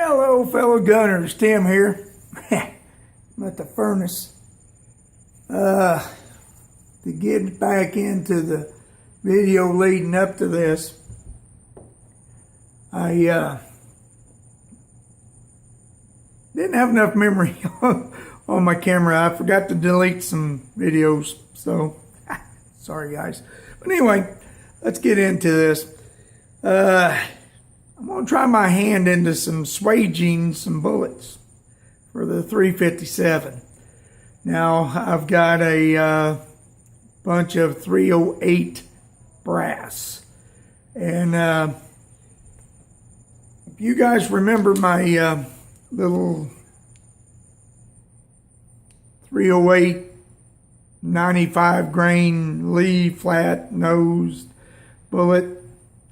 Hello, fellow gunners. Tim here. I'm at the furnace. To get back into the video leading up to this, I didn't have enough memory on my camera. I forgot to delete some videos, so sorry guys. But anyway, let's get into this. I'm going to try my hand into some swaging some bullets for the 357. Now, I've got a bunch of 308 brass. And if you guys remember my little 308 95 grain Lee flat nosed bullet.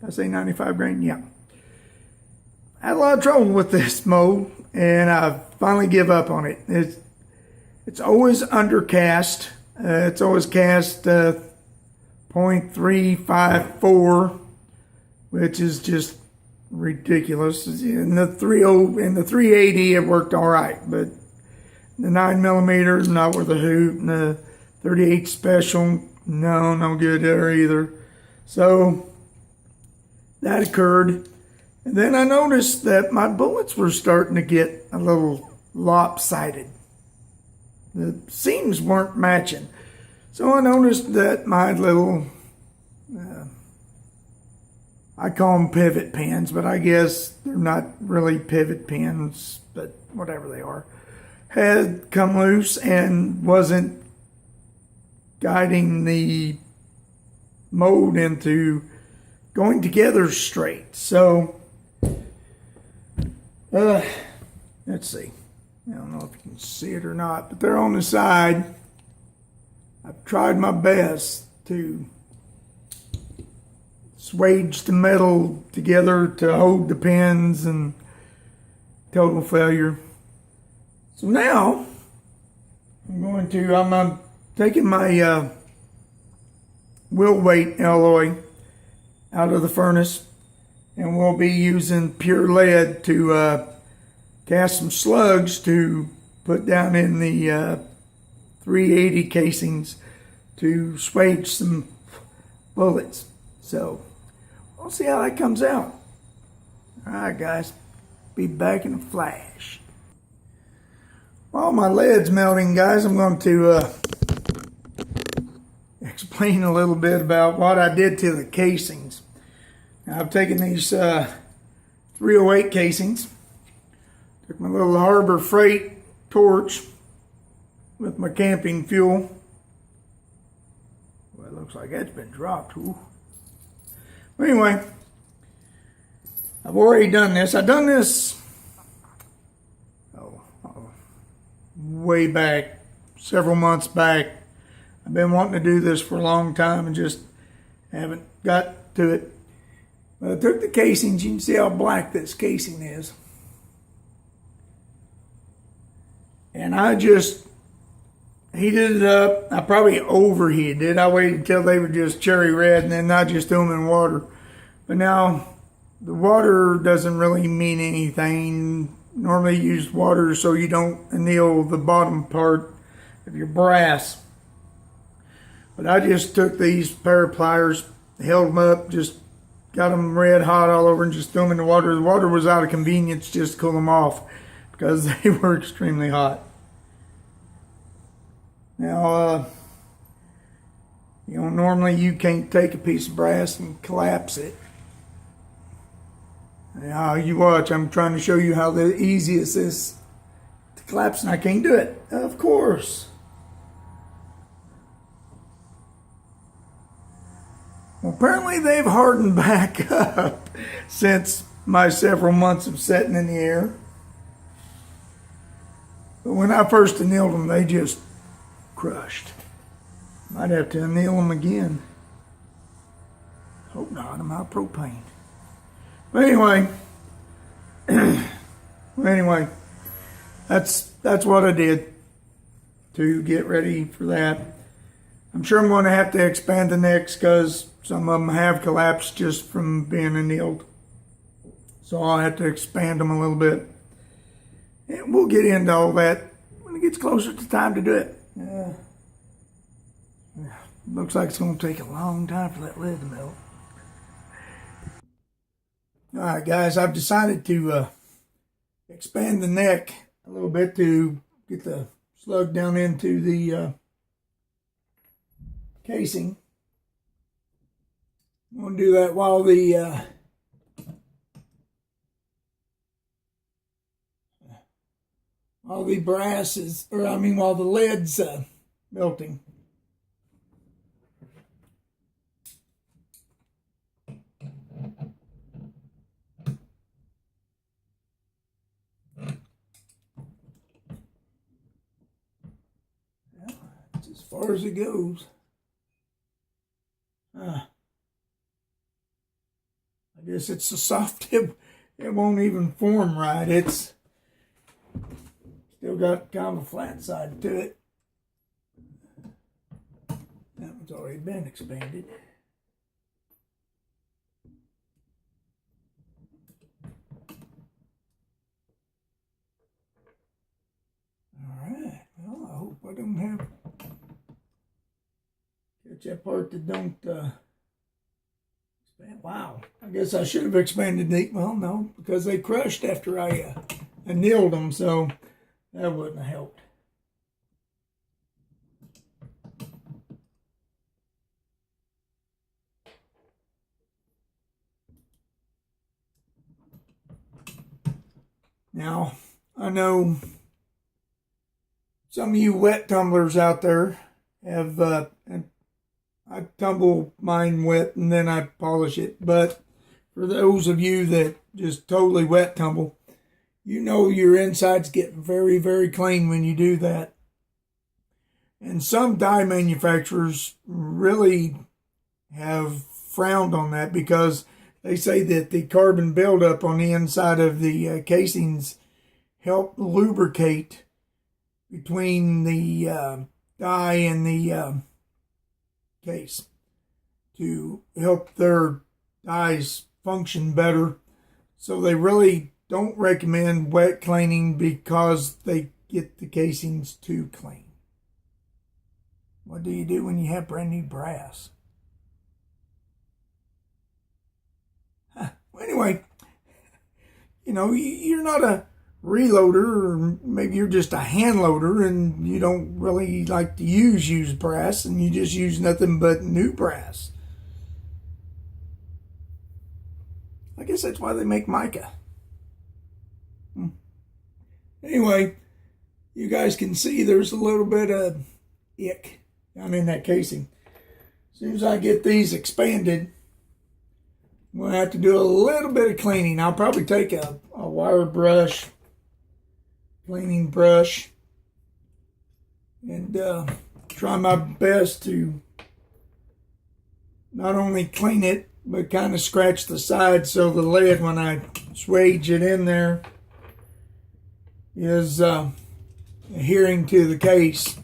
Did I say 95 grain? Yeah. I had a lot of trouble with this mold, and I finally give up on it. It's always undercast. It's always cast .354, which is just ridiculous. In the 380, it worked all right, but the 9mm, not worth a hoot, and the 38 special, no good there either. So that occurred. And then I noticed that my bullets were starting to get a little lopsided. The seams weren't matching. So I noticed that my little, I call them pivot pins, but I guess they're not really pivot pins, but whatever they are, had come loose and wasn't guiding the mold into going together straight. So let's see. I don't know if you can see it or not, but they're on the side. I've tried my best to swage the metal together to hold the pins, and total failure. So now I'm taking my wheel weight alloy out of the furnace, and we'll be using pure lead to cast some slugs to put down in the 380 casings to swage some bullets. So we'll see how that comes out. All right, guys, be back in a flash. While my lead's melting, guys, I'm going to explain a little bit about what I did to the casings. Now, I've taken these 308 casings, took my little Harbor Freight torch with my camping fuel. Well, it looks like that's been dropped. Ooh. But anyway, I've already done this. I've done this way back, several months back. I've been wanting to do this for a long time and just haven't got to it. But I took the casings. You can see how black this casing is. And I just heated it up. I probably overheated it. I waited until they were just cherry red, and then I just threw them in water. But now the water doesn't really mean anything. Normally use water so you don't anneal the bottom part of your brass. But I just took these pair of pliers, held them up, just got them red hot all over, and just threw them in the water. The water was out of convenience just to cool them off because they were extremely hot. Now, normally you can't take a piece of brass and collapse it. Now, you watch, I'm trying to show you how the easiest is to collapse, and I can't do it, of course. Well, apparently they've hardened back up since my several months of sitting in the air. But when I first annealed them, they just crushed. Might have to anneal them again. Hope not, I'm out of propane. But anyway, that's what I did to get ready for that. I'm sure I'm going to have to expand the necks because some of them have collapsed just from being annealed. So I'll have to expand them a little bit. And we'll get into all that when it gets closer to time to do it. Looks like it's going to take a long time for that lid to melt. All right, guys, I've decided to expand the neck a little bit to get the slug down into the casing. I'm going to do that while the brass is, while the lead's melting. Well, that's as far as it goes. I guess it's so soft it won't even form right. It's still got kind of a flat side to it. That one's already been expanded. All right. Well, I hope I don't have catch that part that don't expand. Wow. I guess I should have expanded the, well, no, because they crushed after I nailed them, so that wouldn't have helped. Now, I know some of you wet tumblers out there have, I tumble mine wet and then I polish it. But for those of you that just totally wet tumble, you know your insides get very, very clean when you do that. And some die manufacturers really have frowned on that because they say that the carbon buildup on the inside of the casings help lubricate between the die and the case to help their dies function better. So they really don't recommend wet cleaning because they get the casings too clean. What do you do when you have brand new brass? Anyway, you know, you're not a reloader, or maybe you're just a hand loader and you don't really like to use used brass and you just use nothing but new brass. I guess that's why they make mica. Anyway, you guys can see there's a little bit of ick down in that casing. As soon as I get these expanded, I'm going to have to do a little bit of cleaning. I'll probably take a wire brush, cleaning brush, and try my best to not only clean it, but kind of scratch the side so the lead, when I swage it in there, is adhering to the case,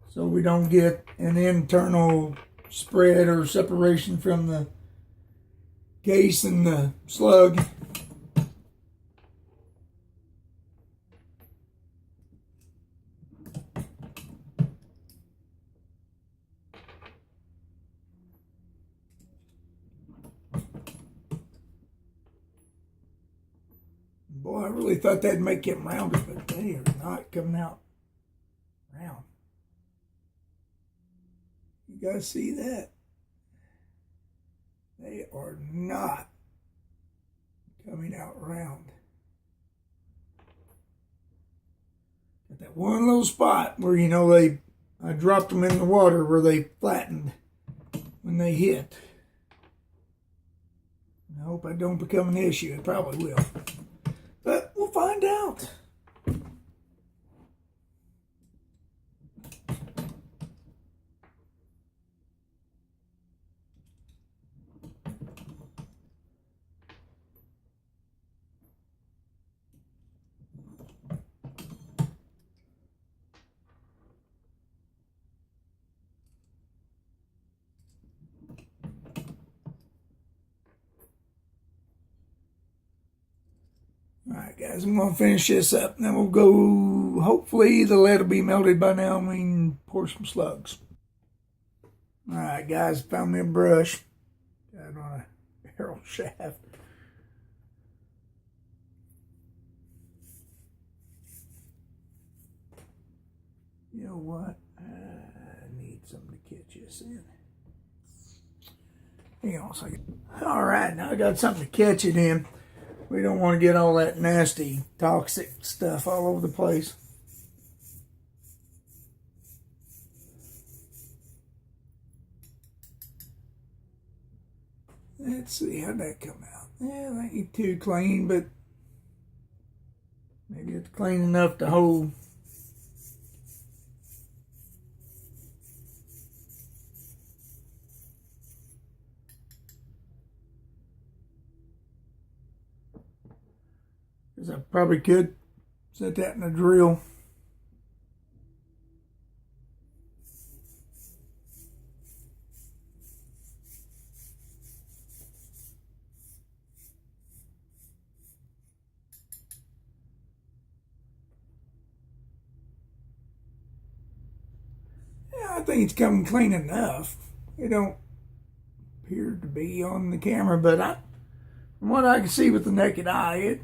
so we don't get an internal spread or separation from the case and the slug. Boy, I really thought that'd make it rounded, but they are not coming out round. You guys see that? They are not coming out round. Got that one little spot where, you know, I dropped them in the water where they flattened when they hit. I hope I don't become an issue. It probably will. But we'll find out. Alright guys, I'm going to finish this up and then we'll go, hopefully the lead will be melted by now and we can pour some slugs. Alright guys, found me a brush. Got it on a barrel shaft. You know what? I need something to catch this in. Hang on a second. Alright, now I got something to catch it in. We don't want to get all that nasty, toxic stuff all over the place. Let's see, how'd that come out? Yeah, that ain't too clean, but maybe it's clean enough to hold. Because I probably could set that in a drill. Yeah, I think it's coming clean enough. It don't appear to be on the camera, but from what I can see with the naked eye, it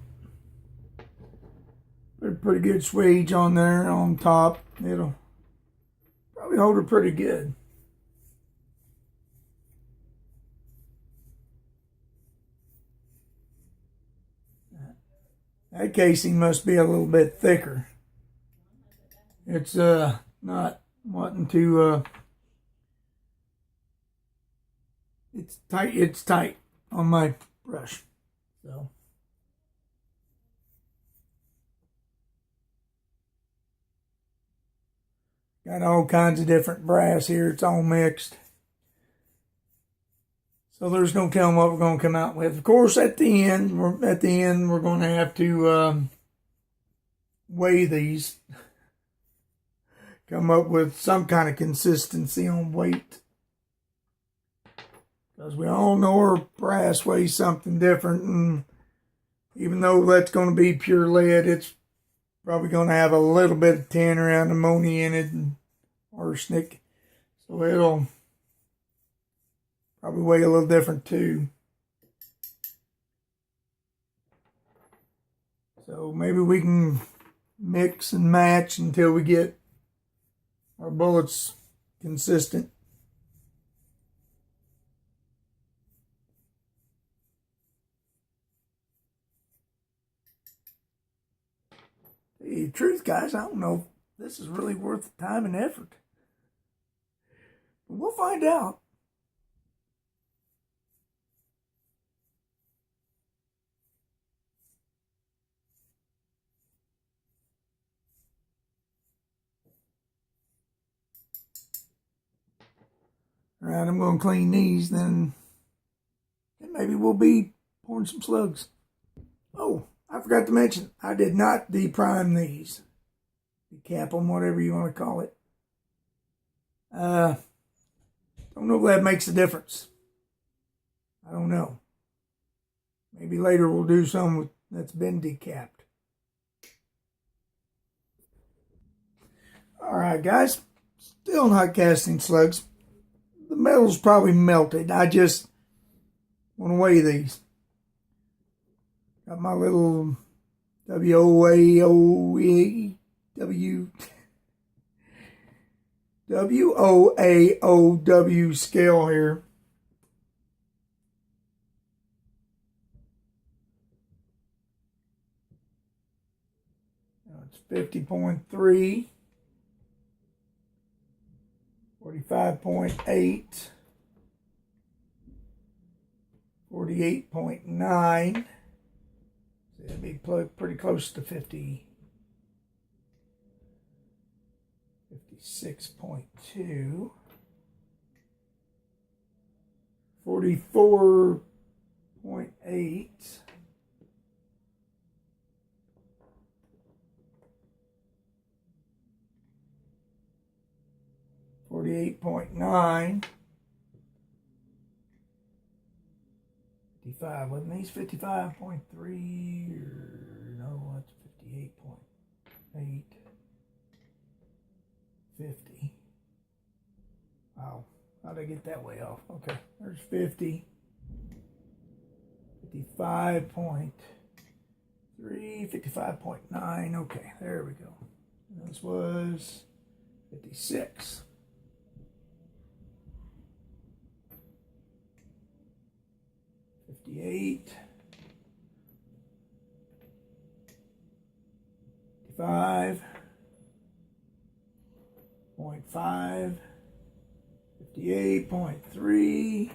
put a pretty good swage on there on top. It'll probably hold her pretty good. That casing must be a little bit thicker. It's not wanting to it's tight on my brush. So got all kinds of different brass here. It's all mixed. So there's no telling what we're going to come out with. Of course, at the end, we're going to have to weigh these, come up with some kind of consistency on weight, because we all know our brass weighs something different, and even though that's going to be pure lead, it's probably going to have a little bit of tin or antimony in it and arsenic, so it'll probably weigh a little different too. So maybe we can mix and match until we get our bullets consistent. The truth, guys, I don't know if this is really worth the time and effort. But we'll find out. All right, I'm going to clean these, then maybe we'll be pouring some slugs. Oh, I forgot to mention, I did not deprime these. Decap them, whatever you want to call it. Don't know if that makes a difference. I don't know. Maybe later we'll do some that's been decapped. All right, guys. Still not casting slugs. The metal's probably melted. I just want to weigh these. Got my little WOAOW scale here. It's 50.3. 45.8, 48.9, so it'll be pretty close to 50, 56.2, 44.8, 48.9, 55, wasn't these 55.3 or 8, 50. Wow, how'd I get that way off? Okay, there's 50. 55.3, 55.9. Okay, there we go. And this was 56. 58. 55.5. 58.3.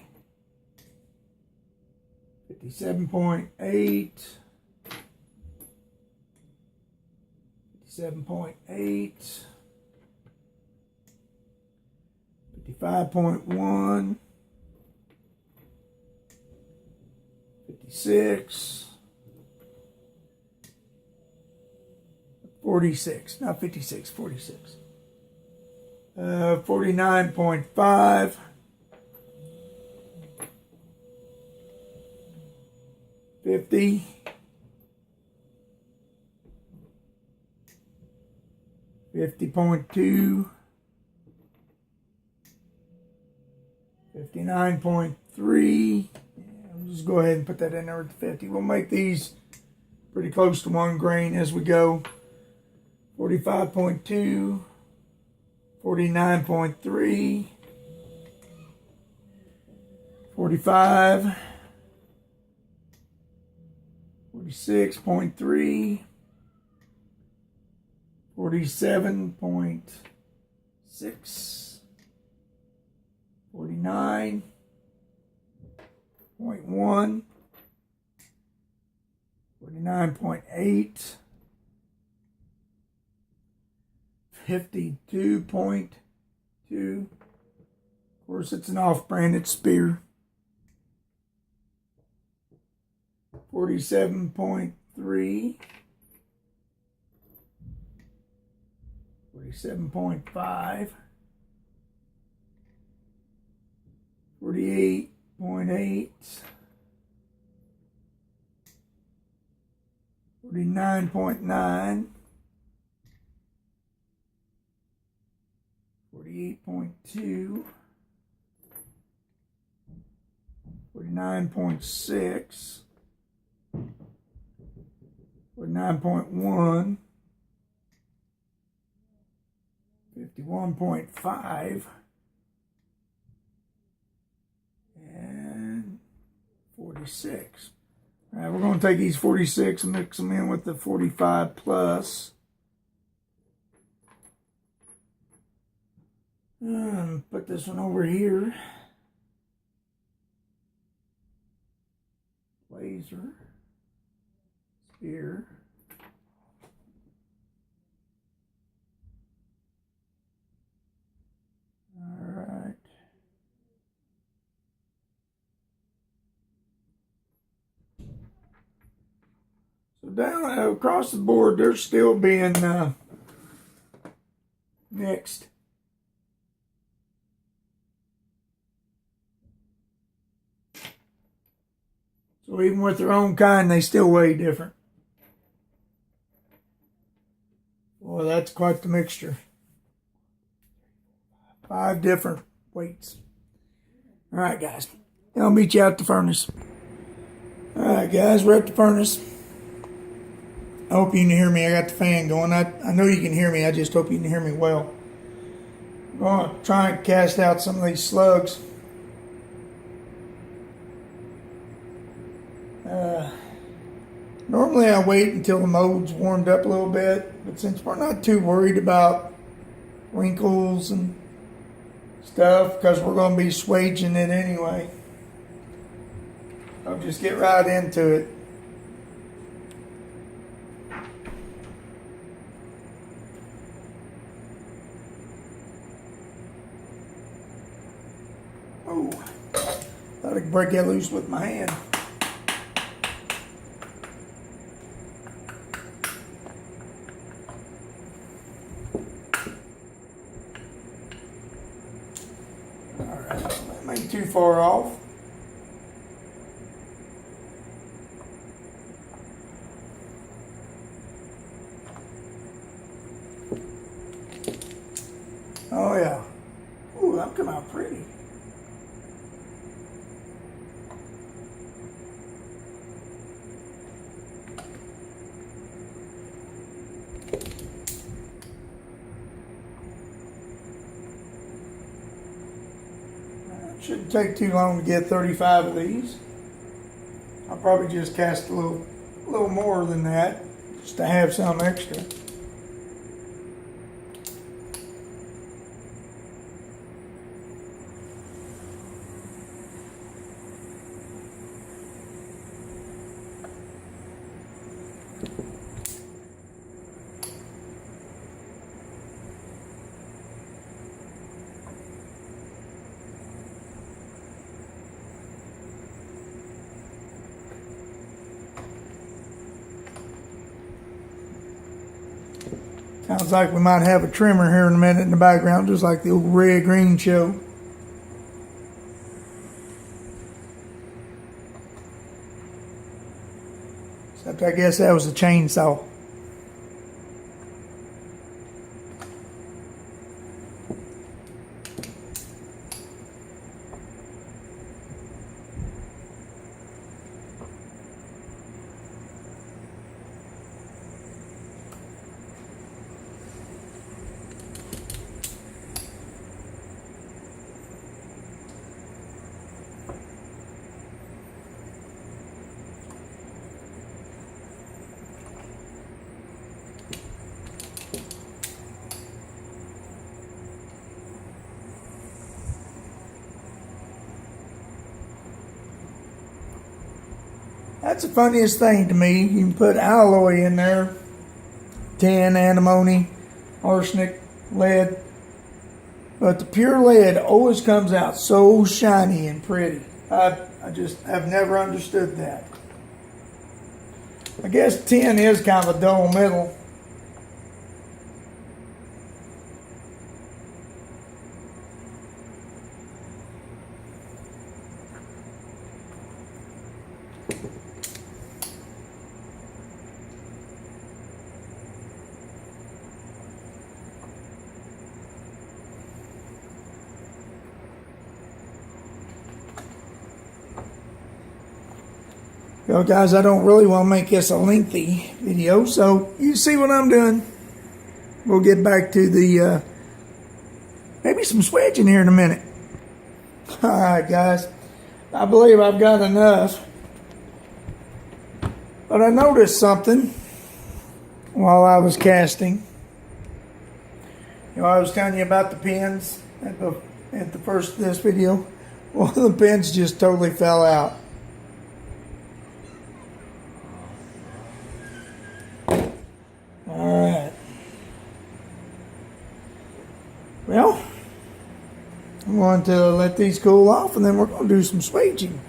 57.8. 57.8. 55.1. 56. 46. Not 56, 46. 49.5. 50. 50.2. 59.3. I'll just go ahead and put that in there at 50. We'll make these pretty close to 1 grain as we go. 45.2. 49.3. 45. 46.3. 47.6. 49.1. 49.8. 52.2. Of course, it's an off-branded spear. 47.3. 47.5. 48.8. 49.9. 48.2. 49.6. 49.1. 51.5. And 46. All right, we're going to take these 46 and mix them in with the 45 plus. Put this one over here. Laser. Spear. All right. So down across the board, they're still being mixed. So even with their own kind, they still weigh different. Well, that's quite the mixture. 5 different weights. All right, guys. I'll meet you out the furnace. All right, guys, we're at the furnace. I hope you can hear me. I got the fan going. I know you can hear me. I just hope you can hear me well. I'm going to try and cast out some of these slugs. Normally I wait until the mold's warmed up a little bit, but since we're not too worried about wrinkles and stuff, because we're going to be swaging it anyway, I'll just get right into it. Oh, thought I could break that loose with my hand. Alright, that ain't too far off. Oh yeah. Ooh, that come out pretty. Shouldn't take too long to get 35 of these. I'll probably just cast a little more than that, just to have some extra. Sounds like we might have a trimmer here in a minute in the background, just like the old red-green show. Except I guess that was a chainsaw. That's the funniest thing to me. You can put alloy in there, tin, antimony, arsenic, lead, but the pure lead always comes out so shiny and pretty. I just have never understood that. I guess tin is kind of a dull metal. Well, guys, I don't really want to make this a lengthy video, so you see what I'm doing. We'll get back to the, maybe some swedging here in a minute. All right, guys, I believe I've got enough. But I noticed something while I was casting. You know, I was telling you about the pins at the first of this video. Well, the pins just totally fell out. Alright. Well, I'm going to let these cool off and then we're going to do some swaging.